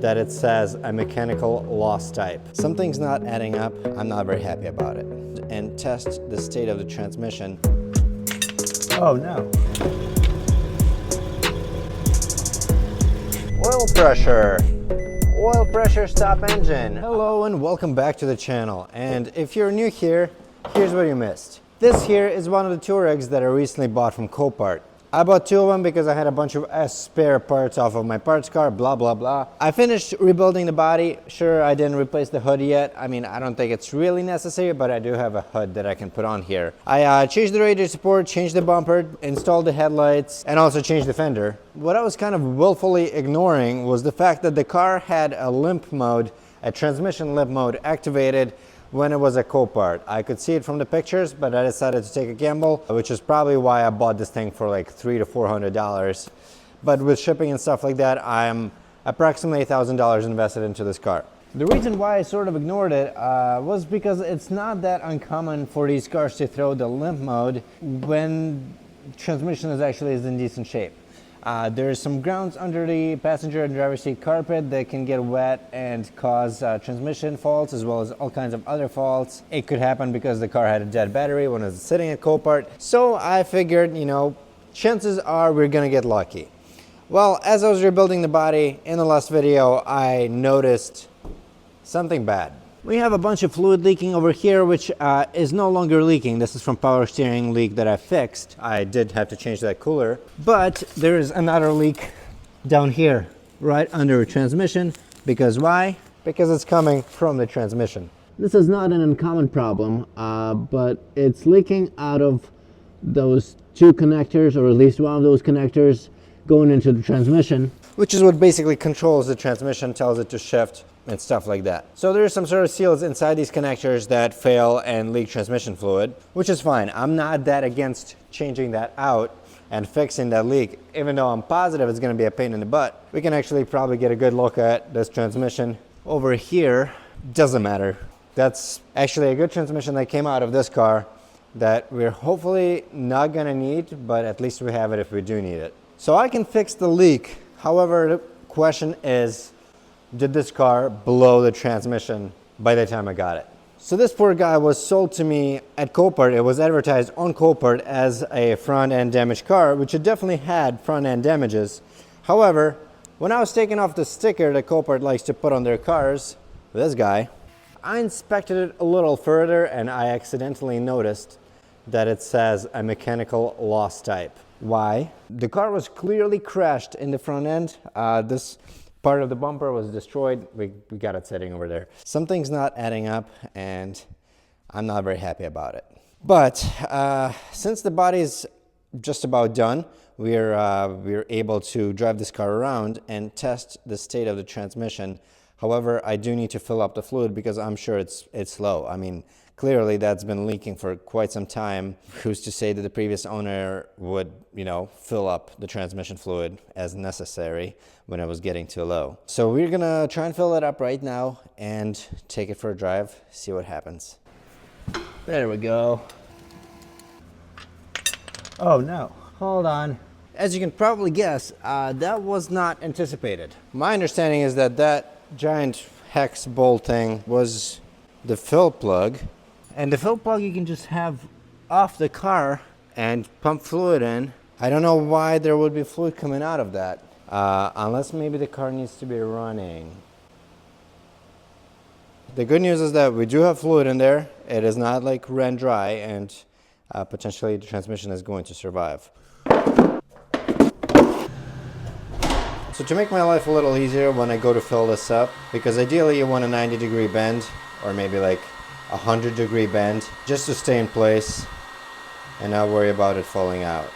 that it says a mechanical loss type. Something's not adding up. I'm not very happy about it. And test the state of the transmission. Oh no. Oil pressure. Oil pressure, stop engine. Hello and welcome back to the channel. And if you're new here, here's what you missed. This here is one of the TOUAREGS that I recently bought from Copart. I bought two of them because I had a bunch of spare parts off of my parts car, blah, blah, blah. I finished rebuilding the body. Sure, I didn't replace the hood yet. I mean, I don't think it's really necessary, but I do have a hood that I can put on here. I changed the radiator support, changed the bumper, installed the headlights, and also changed the fender. What I was kind of willfully ignoring was the fact that the car had a limp mode, a transmission limp mode activated when it was a Copart. I could see it from the pictures, but I decided to take a gamble, which is probably why I bought this thing for like $300 to $400. But with shipping and stuff like that, I'm approximately $1,000 invested into this car. The reason why I sort of ignored it was because it's not that uncommon for these cars to throw the limp mode when transmission is actually in decent shape. There's some grounds under the passenger and driver's seat carpet that can get wet and cause transmission faults, as well as all kinds of other faults. It could happen because the car had a dead battery when it was sitting at Copart. So I figured, you know, chances are we're gonna get lucky. Well, as I was rebuilding the body in the last video, I noticed something bad. We have a bunch of fluid leaking over here, which is no longer leaking. This is from power steering leak that I fixed. I did have to change that cooler. But there is another leak down here, right under the transmission. Because why? Because it's coming from the transmission. This is not an uncommon problem, but it's leaking out of those two connectors, or at least one of those connectors going into the transmission. Which is what basically controls the transmission, tells it to shift and stuff like that. So there's some sort of seals inside these connectors that fail and leak transmission fluid, which is fine. I'm not that against changing that out and fixing that leak, even though I'm positive it's gonna be a pain in the butt. We can actually probably get a good look at this transmission over here. Doesn't matter. That's actually a good transmission that came out of this car that we're hopefully not gonna need, but at least we have it if we do need it. So I can fix the leak. However, the question is, did this car blow the transmission by the time I got it? So this poor guy was sold to me at Copart. It was advertised on Copart as a front end damaged car, which it definitely had front end damages. However, when I was taking off the sticker that Copart likes to put on their cars, this guy, I inspected it a little further and I accidentally noticed that it says a mechanical loss type. Why? The car was clearly crashed in the front end. This part of the bumper was destroyed. We got it sitting over there. Something's not adding up and I'm not very happy about it. But since the body's just about done, we're able to drive this car around and test the state of the transmission. However, I do need to fill up the fluid because I'm sure it's low. I mean, clearly that's been leaking for quite some time. Who's to say that the previous owner would, you know, fill up the transmission fluid as necessary when it was getting too low. So we're gonna try and fill it up right now and take it for a drive, see what happens. There we go. Oh no, hold on. As you can probably guess, that was not anticipated. My understanding is that that giant hex bolt thing was the fill plug. And the fill plug you can just have off the car and pump fluid in. I don't know why there would be fluid coming out of that, unless maybe the car needs to be running. The good news is that we do have fluid in there. It is not like ran dry, and potentially the transmission is going to survive. So to make my life a little easier when I go to fill this up, because ideally you want a 90-degree bend, or maybe like 100-degree bend, just to stay in place and not worry about it falling out.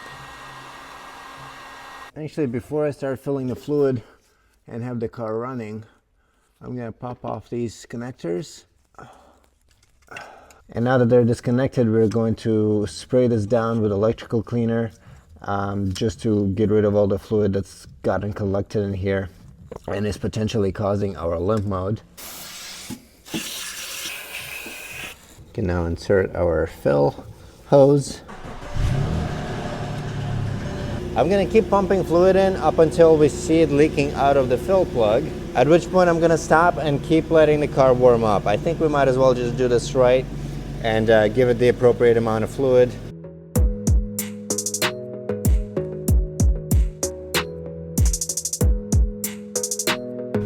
Actually, before I start filling the fluid and have the car running, I'm gonna pop off these connectors. And now that they're disconnected, we're going to spray this down with electrical cleaner, just to get rid of all the fluid that's gotten collected in here and is potentially causing our limp mode. Can now insert our fill hose. I'm gonna keep pumping fluid in up until we see it leaking out of the fill plug, at which point I'm gonna stop and keep letting the car warm up. I think we might as well just do this right and give it the appropriate amount of fluid.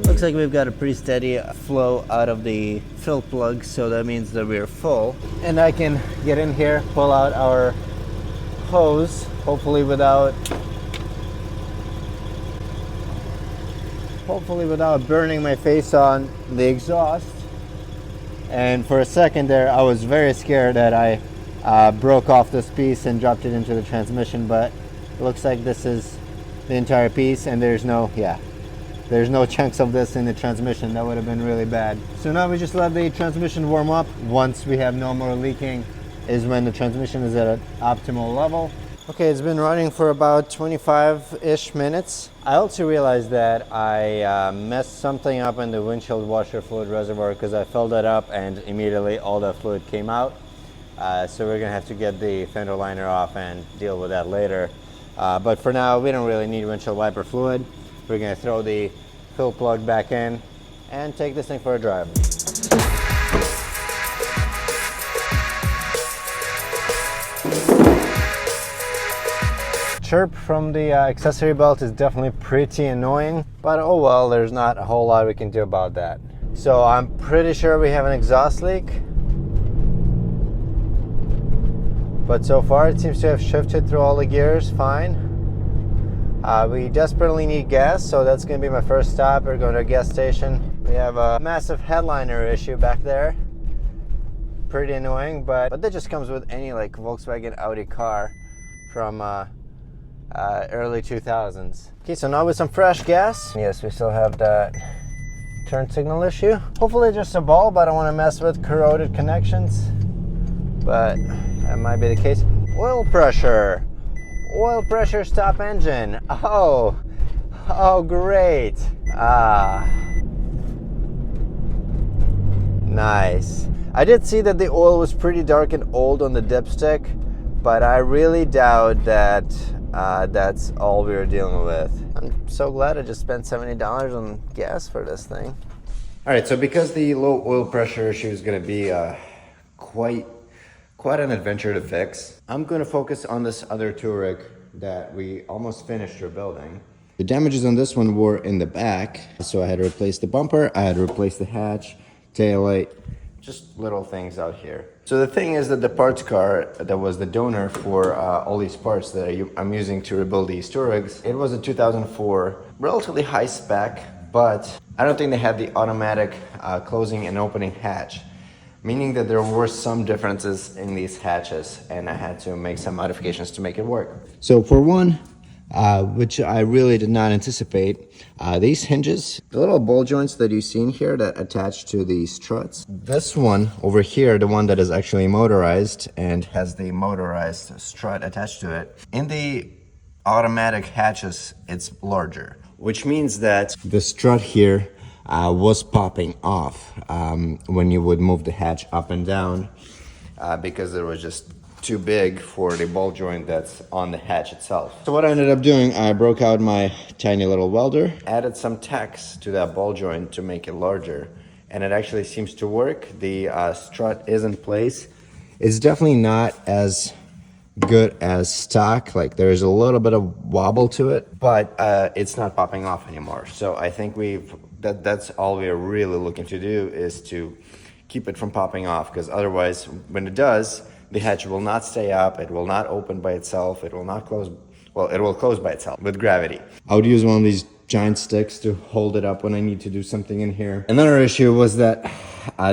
Looks like we've got a pretty steady flow out of the fill plug, so that means that we're full. And I can get in here, pull out our hose, hopefully without burning my face on the exhaust. And for a second there, I was very scared that I broke off this piece and dropped it into the transmission, but it looks like this is the entire piece and there's no chunks of this in the transmission. That would have been really bad. So now we just let the transmission warm up. Once we have no more leaking is when the transmission is at an optimal level. Okay, it's been running for about 25-ish minutes. I also realized that I messed something up in the windshield washer fluid reservoir because I filled it up and immediately all the fluid came out. So we're gonna have to get the fender liner off and deal with that later. But for now, we don't really need windshield wiper fluid. We're gonna throw the fill plug back in and take this thing for a drive. Chirp from the accessory belt is definitely pretty annoying, but oh well, there's not a whole lot we can do about that. So I'm pretty sure we have an exhaust leak, but so far it seems to have shifted through all the gears fine. We desperately need gas, so that's going to be my first stop. We're going to a gas station. We have a massive headliner issue back there. Pretty annoying, but that just comes with any like Volkswagen Audi car from early 2000s. Okay, so now with some fresh gas. Yes, we still have that turn signal issue. Hopefully just a bulb. I don't want to mess with corroded connections, but that might be the case. Oil pressure. Oil pressure, stop engine. Oh great. Nice. I did see that the oil was pretty dark and old on the dipstick, but I really doubt that that's all we were dealing with. I'm so glad I just spent $70 on gas for this thing. All right, so because the low oil pressure issue is going to be quite an adventure to fix, I'm going to focus on this other Touareg that we almost finished rebuilding. The damages on this one were in the back, so I had to replace the bumper, I had to replace the hatch, taillight, just little things out here. So the thing is that the parts car that was the donor for all these parts that I'm using to rebuild these Touaregs, it was a 2004, relatively high spec, but I don't think they had the automatic closing and opening hatch, meaning that there were some differences in these hatches and I had to make some modifications to make it work. So for one, which I really did not anticipate, these hinges, the little ball joints that you see in here that attach to the struts, this one over here, the one that is actually motorized and has the motorized strut attached to it, in the automatic hatches it's larger, which means that the strut here was popping off when you would move the hatch up and down because it was just too big for the ball joint that's on the hatch itself. So what I ended up doing, I broke out my tiny little welder, added some tacks to that ball joint to make it larger, and it actually seems to work. The strut is in place. It's definitely not as good as stock, like there's a little bit of wobble to it, but it's not popping off anymore. So I think that's all we're really looking to do, is to keep it from popping off, because otherwise when it does, the hatch will not stay up, it will not open by itself, it will not close, well, it will close by itself with gravity. I would use one of these giant sticks to hold it up when I need to do something in here. Another issue was that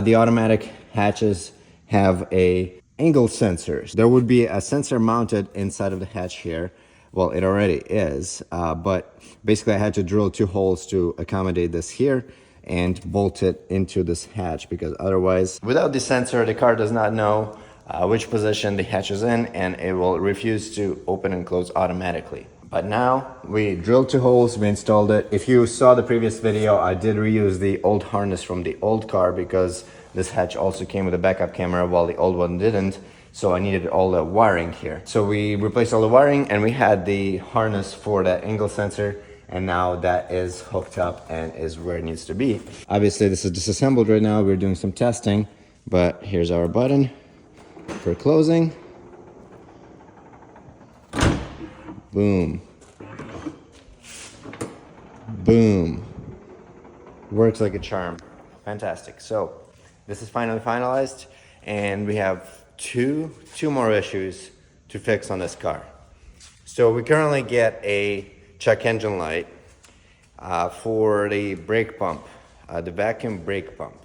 the automatic hatches have a angle sensors. There would be a sensor mounted inside of the hatch here. Well, it already is, but basically I had to drill 2 holes to accommodate this here and bolt it into this hatch, because otherwise, without the sensor, the car does not know which position the hatch is in, and it will refuse to open and close automatically. But now we drilled 2 holes, we installed it. If you saw the previous video, I did reuse the old harness from the old car because this hatch also came with a backup camera while the old one didn't. So I needed all the wiring here. So we replaced all the wiring, and we had the harness for the angle sensor, and now that is hooked up and is where it needs to be. Obviously this is disassembled right now. We're doing some testing, but here's our button for closing. Boom. Boom. Works like a charm. Fantastic. So this is finally finalized, and we have two more issues to fix on this car. So we currently get a check engine light for the brake pump, the vacuum brake pump.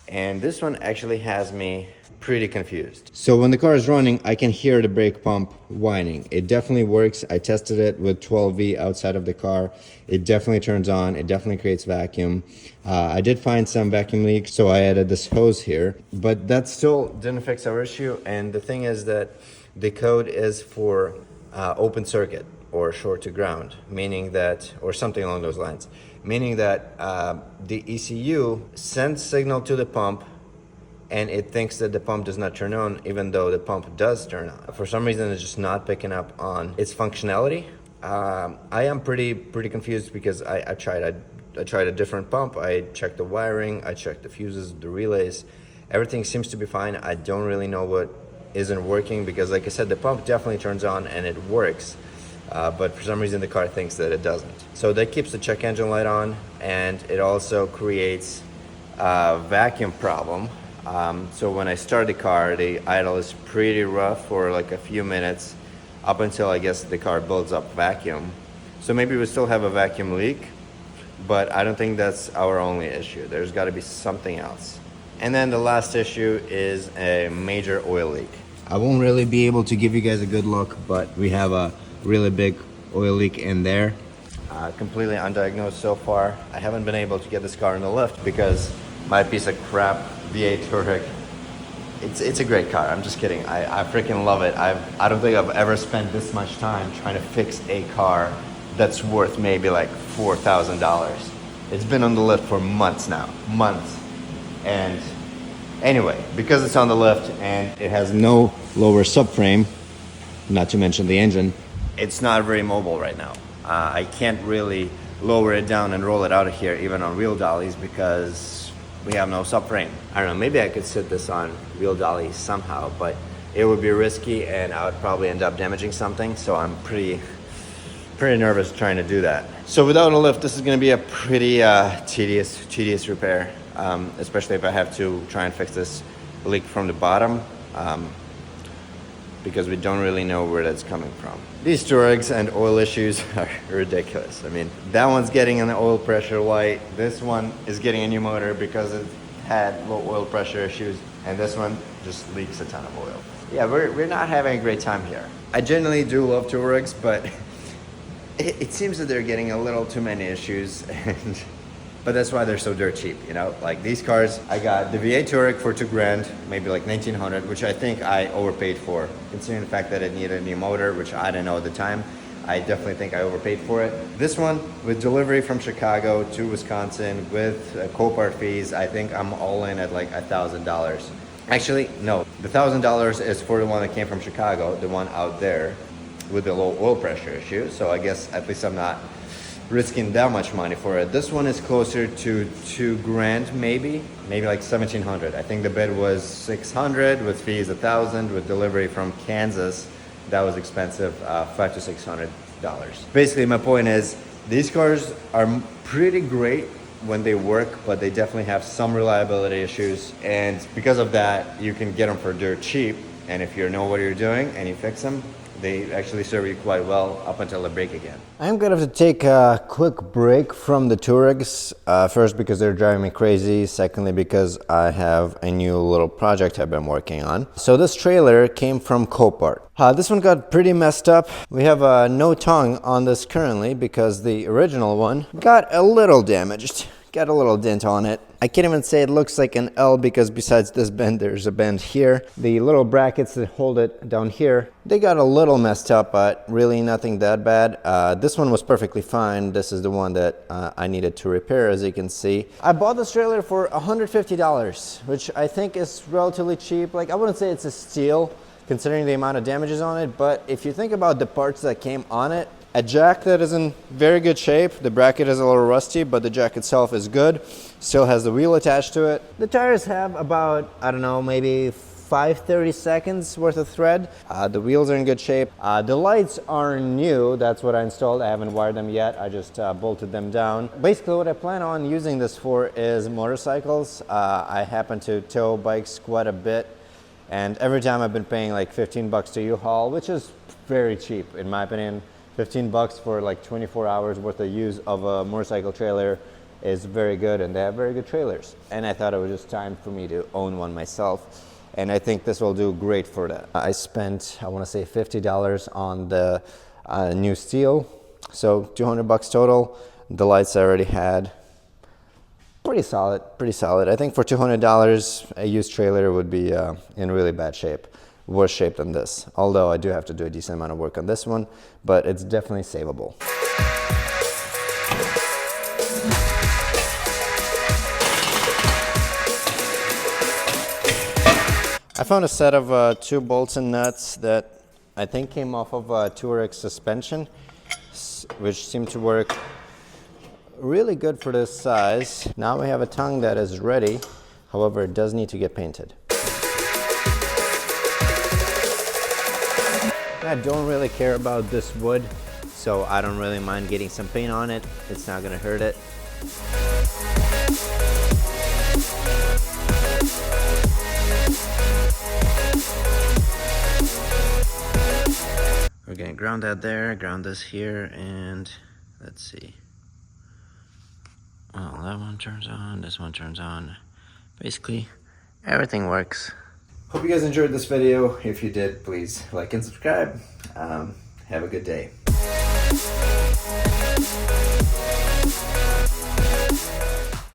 And this one actually has me pretty confused. So when the car is running, I can hear the brake pump whining. It definitely works. I tested it with 12V outside of the car. It definitely turns on. It definitely creates vacuum. I did find some vacuum leaks, so I added this hose here, but that still didn't fix our issue. And the thing is that the code is for open circuit or short to ground, meaning that, or something along those lines, meaning that the ECU sends signal to the pump, and it thinks that the pump does not turn on, even though the pump does turn on. For some reason, it's just not picking up on its functionality. I am pretty confused because I tried a different pump. I checked the wiring, I checked the fuses, the relays. Everything seems to be fine. I don't really know what isn't working, because like I said, the pump definitely turns on and it works. But for some reason the car thinks that it doesn't. So that keeps the check engine light on, and it also creates a vacuum problem. So when I start the car, the idle is pretty rough for like a few minutes, up until I guess the car builds up vacuum. So maybe we still have a vacuum leak, but I don't think that's our only issue. There's got to be something else. And then the last issue is a major oil leak. I won't really be able to give you guys a good look, but we have a really big oil leak in there. Completely undiagnosed so far. I haven't been able to get this car in the lift because my piece of crap V8 Touareg, it's a great car. I'm just kidding. I freaking love it. I don't think I've ever spent this much time trying to fix a car that's worth maybe like $4,000. It's been on the lift for months now, months. And anyway, because it's on the lift and it has no lower subframe, not to mention the engine, it's not very mobile right now. I can't really lower it down and roll it out of here, even on wheel dollies, because we have no subframe. I don't know, maybe I could sit this on wheel dollies somehow, but it would be risky and I would probably end up damaging something, so I'm pretty nervous trying to do that. So without a lift, this is gonna be a pretty tedious repair, especially if I have to try and fix this leak from the bottom, because we don't really know where that's coming from. These Touaregs and oil issues are ridiculous. I mean, that one's getting an oil pressure light. This one is getting a new motor because it had low oil pressure issues. And this one just leaks a ton of oil. Yeah, we're not having a great time here. I generally do love Touaregs, but it seems that they're getting a little too many issues. But that's why they're so dirt cheap, you know? Like these cars, I got the V8 Touareg for $2,000, maybe like $1,900, which I think I overpaid for, considering the fact that it needed a new motor, which I didn't know at the time. I definitely think I overpaid for it. This one, with delivery from Chicago to Wisconsin, with Copart fees, I think I'm all in at like $1,000. Actually, no, the $1,000 is for the one that came from Chicago, the one out there with the low oil pressure issue. So I guess at least I'm not risking that much money for it. This one is closer to $2,000, maybe like $1,700. I think the bid was $600 with fees $1,000 with delivery from Kansas. That was expensive, $500 to $600. Basically, my point is these cars are pretty great when they work, but they definitely have some reliability issues. And because of that, you can get them for dirt cheap. And if you know what you're doing and you fix them, they actually serve you quite well up until they break again. I'm gonna have to take a quick break from the Touaregs. First, because they're driving me crazy. Secondly, because I have a new little project I've been working on. So this trailer came from Copart. This one got pretty messed up. We have no tongue on this currently because the original one got a little damaged. got a little dent on it. I can't even say it looks like an L because besides this bend, there's a bend here. The little brackets that hold it down here, they got a little messed up, but really nothing that bad. This one was perfectly fine. This is the one that I needed to repair, as you can see. I bought this trailer for $150, which I think is relatively cheap. Like, I wouldn't say it's a steal considering the amount of damages on it, but if you think about the parts that came on it, a jack that is in very good shape. The bracket is a little rusty, but the jack itself is good. Still has the wheel attached to it. The tires have about, I don't know, maybe 5/32 worth of thread. The wheels are in good shape. The lights are new. That's what I installed. I haven't wired them yet. I just bolted them down. Basically, what I plan on using this for is motorcycles. I happen to tow bikes quite a bit, and every time I've been paying like 15 bucks to U-Haul, which is very cheap in my opinion. 15 bucks for like 24 hours worth of use of a motorcycle trailer is very good, and they have very good trailers. And I thought it was just time for me to own one myself. And I think this will do great for that. I spent, I want to say $50 on the new steel. So 200 bucks total. The lights I already had. Pretty solid, pretty solid. I think for $200, a used trailer would be in really bad shape. Worse shape than this, although I do have to do a decent amount of work on this one, but it's definitely savable. I found a set of 2 bolts and nuts that I think came off of a TOUAREGS suspension, which seemed to work really good for this size. Now we have a tongue that is ready, however it does need to get painted. I don't really care about this wood, so I don't really mind getting some paint on it. It's not gonna hurt it. We're gonna ground that there, ground this here, and let's see. Well, that one turns on, this one turns on. Basically, everything works. Hope you guys enjoyed this video. If you did, please like and subscribe. Have a good day.